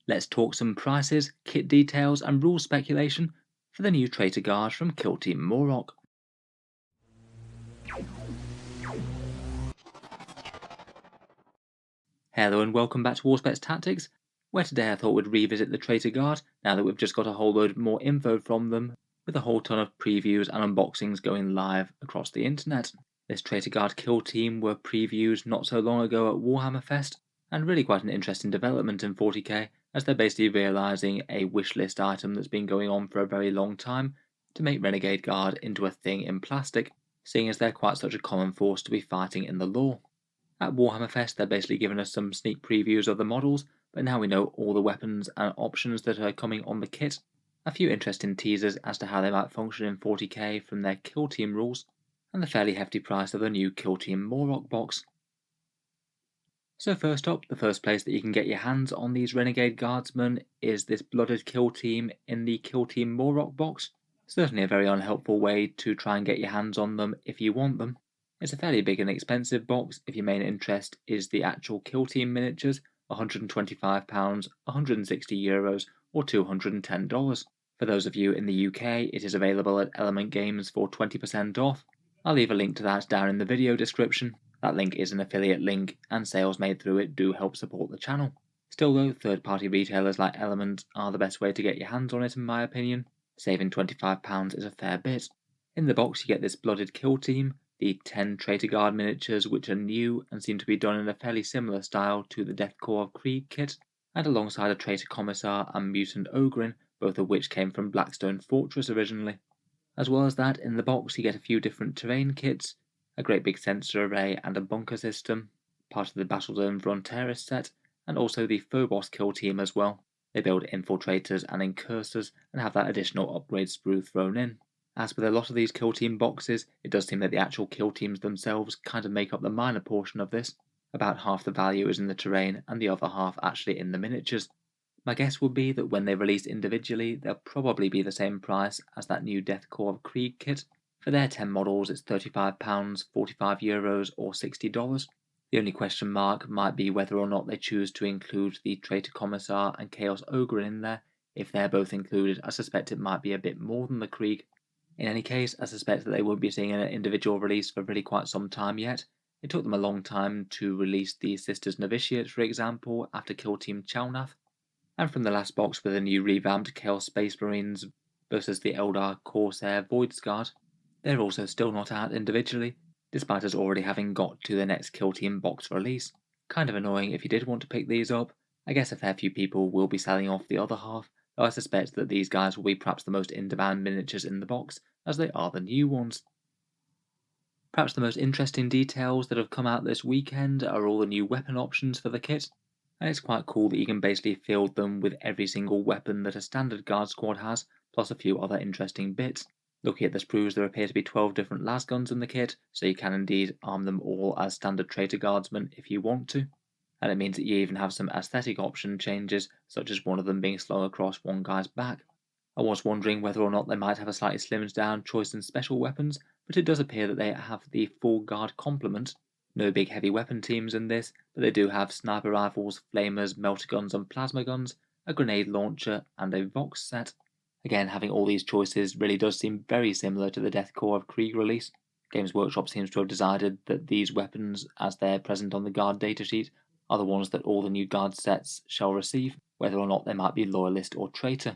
Let's talk some prices, kit details, and rule speculation for the new traitor guard from Kill Team Moroch. Hello and welcome back to Warspets Tactics, where today I thought we'd revisit the traitor guard now that we've just got a whole load more info from them, with a whole ton of previews and unboxings going live across the internet. This traitor guard kill team were previewed not so long ago at Warhammer Fest, and really quite an interesting development in 40k, as they're basically realising a wishlist item that's been going on for a very long time to make Renegade Guard into a thing in plastic, seeing as they're quite such a common force to be fighting in the lore. At Warhammer Fest, they're basically giving us some sneak previews of the models, but now we know all the weapons and options that are coming on the kit, a few interesting teasers as to how they might function in 40k from their kill team rules, and the fairly hefty price of the new Kill Team Moroch box. So first up, the first place that you can get your hands on these Renegade Guardsmen is this Blooded Kill Team in the Kill Team Moroch box. Certainly a very unhelpful way to try and get your hands on them if you want them. It's a fairly big and expensive box if your main interest is the actual kill team miniatures, £125, €160 or $210. For those of you in the UK, it is available at Element Games for 20% off. I'll leave a link to that down in the video description. That link is an affiliate link, and sales made through it do help support the channel. Still though, third-party retailers like Element are the best way to get your hands on it in my opinion. Saving £25 is a fair bit. In the box you get this Blooded Kill Team, the 10 Traitor Guard miniatures which are new and seem to be done in a fairly similar style to the Deathcore of Krieg kit, and alongside a Traitor Commissar and Mutant Ogrin, both of which came from Blackstone Fortress originally. As well as that, in the box you get a few different terrain kits, a great big sensor array and a bunker system, part of the Battlezone Fronteris set, and also the Phobos kill team as well. They build infiltrators and incursors and have that additional upgrade sprue thrown in. As with a lot of these kill team boxes, it does seem that the actual kill teams themselves kind of make up the minor portion of this. About half the value is in the terrain and the other half actually in the miniatures. My guess would be that when they release individually, they'll probably be the same price as that new Deathcore of Krieg kit. For their 10 models, it's £35, €45 or $60. The only question mark might be whether or not they choose to include the Traitor Commissar and Chaos Ogre in there. If they're both included, I suspect it might be a bit more than the Krieg. In any case, I suspect that they won't be seeing an individual release for really quite some time yet. It took them a long time to release the Sisters Novitiate, for example, after Kill Team Chalnath. And from the last box with the new revamped Chaos Space Marines versus the Eldar Corsair Voidsguard, they're also still not out individually, despite us already having got to the next Kill Team box release. Kind of annoying if you did want to pick these up. I guess a fair few people will be selling off the other half, though I suspect that these guys will be perhaps the most in-demand miniatures in the box, as they are the new ones. Perhaps the most interesting details that have come out this weekend are all the new weapon options for the kit, and it's quite cool that you can basically field them with every single weapon that a standard guard squad has, plus a few other interesting bits. Looking at the sprues, there appear to be 12 different las guns in the kit, so you can indeed arm them all as standard traitor guardsmen if you want to. And it means that you even have some aesthetic option changes, such as one of them being slung across one guy's back. I was wondering whether or not they might have a slightly slimmed down choice in special weapons, but it does appear that they have the full guard complement. No big heavy weapon teams in this, but they do have sniper rifles, flamers, melter guns and plasma guns, a grenade launcher and a Vox set. Again, having all these choices really does seem very similar to the Deathcore of Krieg release. Games Workshop seems to have decided that these weapons, as they're present on the guard datasheet, are the ones that all the new guard sets shall receive, whether or not they might be loyalist or traitor.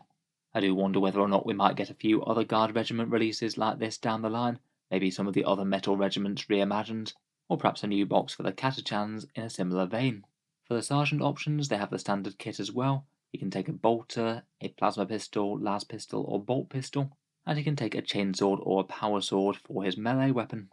I do wonder whether or not we might get a few other guard regiment releases like this down the line, maybe some of the other metal regiments reimagined, or perhaps a new box for the Catachans in a similar vein. For the sergeant options, they have the standard kit as well. You can take a bolter, a plasma pistol, las pistol or bolt pistol, and he can take a chainsword or a power sword for his melee weapon.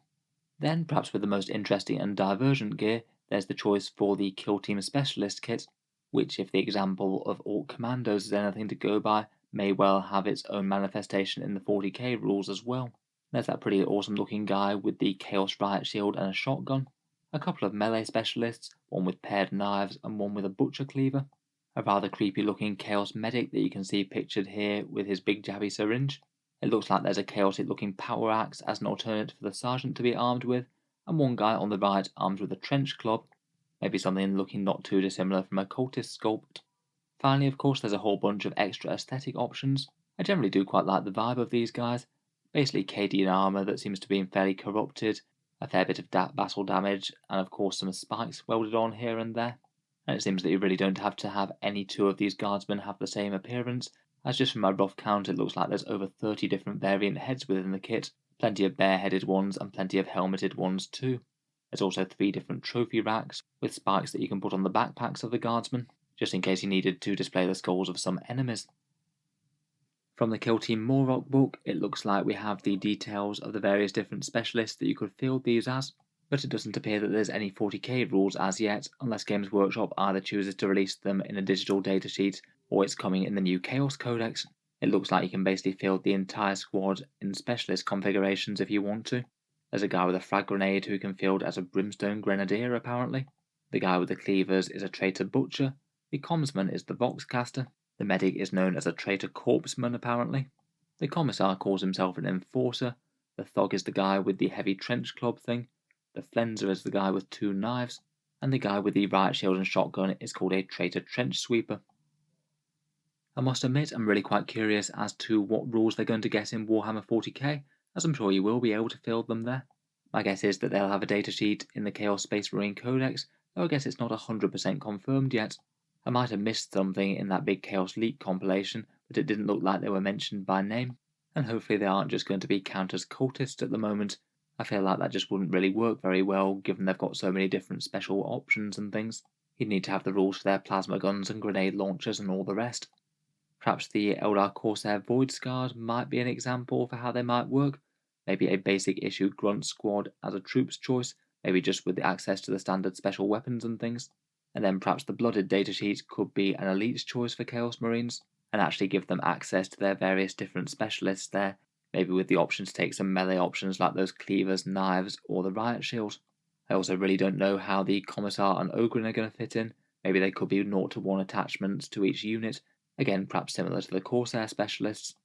Then, perhaps with the most interesting and divergent gear, there's the choice for the Kill Team Specialist kit, which, if the example of Orc Commandos is anything to go by, may well have its own manifestation in the 40k rules as well. There's that pretty awesome looking guy with the Chaos Riot Shield and a shotgun, a couple of melee specialists, one with paired knives and one with a butcher cleaver, a rather creepy looking Chaos Medic that you can see pictured here with his big jabby syringe. It looks like there's a chaotic looking power axe as an alternate for the sergeant to be armed with, and one guy on the right armed with a trench club, maybe something looking not too dissimilar from a cultist sculpt. Finally, of course, there's a whole bunch of extra aesthetic options. I generally do quite like the vibe of these guys. Basically Cadian armour that seems to be fairly corrupted, a fair bit of battle damage, and of course some spikes welded on here and there. And it seems that you really don't have to have any two of these guardsmen have the same appearance, as just from my rough count it looks like there's over 30 different variant heads within the kit, plenty of bare-headed ones and plenty of helmeted ones too. There's also 3 different trophy racks with spikes that you can put on the backpacks of the guardsmen, just in case you needed to display the skulls of some enemies. From the Kill Team Moroch book, it looks like we have the details of the various different specialists that you could field these as, but it doesn't appear that there's any 40k rules as yet, unless Games Workshop either chooses to release them in a digital datasheet or it's coming in the new Chaos Codex. It looks like you can basically field the entire squad in specialist configurations if you want to. There's a guy with a frag grenade who can field as a Brimstone Grenadier apparently. The guy with the cleavers is a Traitor Butcher. The Commsman is the Voxcaster. The medic is known as a Traitor Corpseman apparently. The Commissar calls himself an Enforcer. The Thug is the guy with the heavy trench club thing. The Flenser is the guy with 2 knives. And the guy with the riot shield and shotgun is called a Traitor Trench Sweeper. I must admit I'm really quite curious as to what rules they're going to get in Warhammer 40k, as I'm sure you will be able to field them there. My guess is that they'll have a datasheet in the Chaos Space Marine Codex, though I guess it's not 100% confirmed yet. I might have missed something in that big Chaos Leak compilation, but it didn't look like they were mentioned by name, and hopefully they aren't just going to be count as cultists at the moment. I feel like that just wouldn't really work very well, given they've got so many different special options and things. You'd need to have the rules for their plasma guns and grenade launchers and all the rest. Perhaps the Eldar Corsair Void Scars might be an example for how they might work. Maybe a basic issue grunt squad as a troops choice, maybe just with the access to the standard special weapons and things. And then perhaps the Blooded datasheet could be an elite's choice for Chaos Marines, and actually give them access to their various different specialists there, maybe with the option to take some melee options like those cleavers, knives, or the riot shield. I also really don't know how the Commissar and Ogren are going to fit in. Maybe they could be 0-to-1 attachments to each unit, again perhaps similar to the Corsair specialists.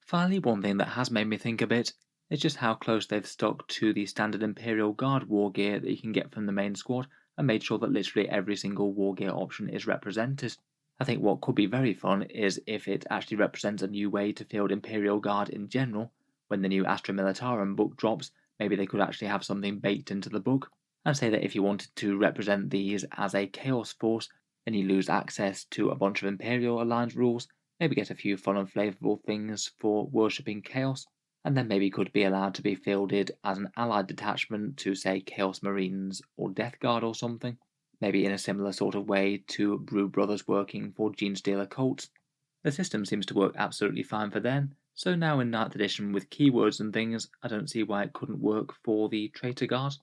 Finally, one thing that has made me think a bit is just how close they've stuck to the standard Imperial Guard war gear that you can get from the main squad, and made sure that literally every single war gear option is represented. I think what could be very fun is if it actually represents a new way to field Imperial Guard in general. When the new Astra Militarum book drops, maybe they could actually have something baked into the book, and say that if you wanted to represent these as a Chaos Force, then you lose access to a bunch of Imperial aligned rules, maybe get a few fun and flavourable things for worshipping Chaos, and then maybe could be allowed to be fielded as an allied detachment to, say, Chaos Marines or Death Guard or something, maybe in a similar sort of way to Brew Brothers working for Genestealer cults. The system seems to work absolutely fine for them, so now in 9th edition with keywords and things, I don't see why it couldn't work for the Traitor Guard.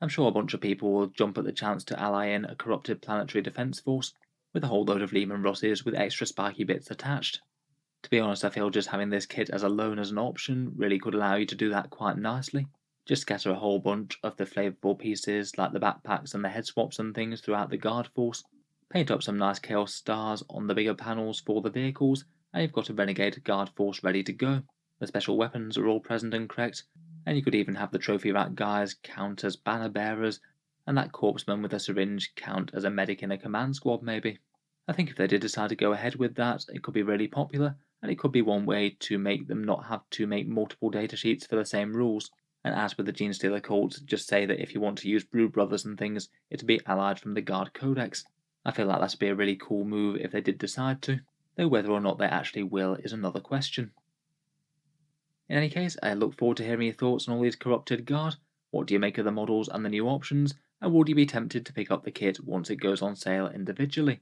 I'm sure a bunch of people will jump at the chance to ally in a corrupted planetary defense force, with a whole load of Lehman Russes with extra spiky bits attached. To be honest, I feel just having this kit as alone as an option really could allow you to do that quite nicely. Just scatter a whole bunch of the flavourable pieces like the backpacks and the head swaps and things throughout the guard force, paint up some nice Chaos stars on the bigger panels for the vehicles, and you've got a Renegade guard force ready to go. The special weapons are all present and correct, and you could even have the trophy rack guys count as banner bearers, and that corpseman with a syringe count as a medic in a command squad maybe. I think if they did decide to go ahead with that, it could be really popular, and it could be one way to make them not have to make multiple datasheets for the same rules. And as with the Genestealer cult, just say that if you want to use Brew Brothers and things, it'd be allied from the Guard Codex. I feel like that'd be a really cool move if they did decide to, though whether or not they actually will is another question. In any case, I look forward to hearing your thoughts on all these corrupted Guard. What do you make of the models and the new options, and would you be tempted to pick up the kit once it goes on sale individually?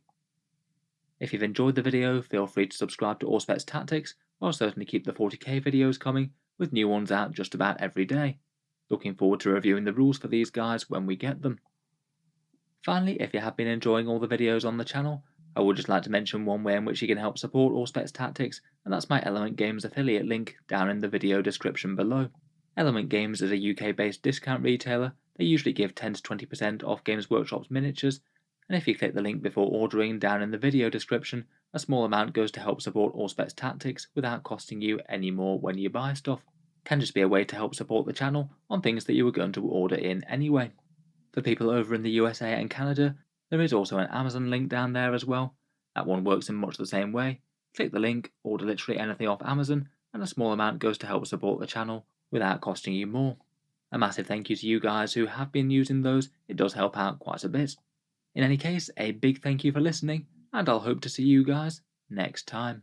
If you've enjoyed the video, feel free to subscribe to Auspex Tactics, I'll certainly keep the 40k videos coming, with new ones out just about every day. Looking forward to reviewing the rules for these guys when we get them. Finally, if you have been enjoying all the videos on the channel, I would just like to mention one way in which you can help support Auspex Tactics, and that's my Element Games affiliate link down in the video description below. Element Games is a UK-based discount retailer. They usually give 10 to 20% off Games Workshop's miniatures, and if you click the link before ordering down in the video description, a small amount goes to help support Auspex Tactics without costing you any more when you buy stuff. Can just be a way to help support the channel on things that you were going to order in anyway. For people over in the USA and Canada, there is also an Amazon link down there as well. That one works in much the same way. Click the link, order literally anything off Amazon, and a small amount goes to help support the channel without costing you more. A massive thank you to you guys who have been using those, it does help out quite a bit. In any case, a big thank you for listening, and I'll hope to see you guys next time.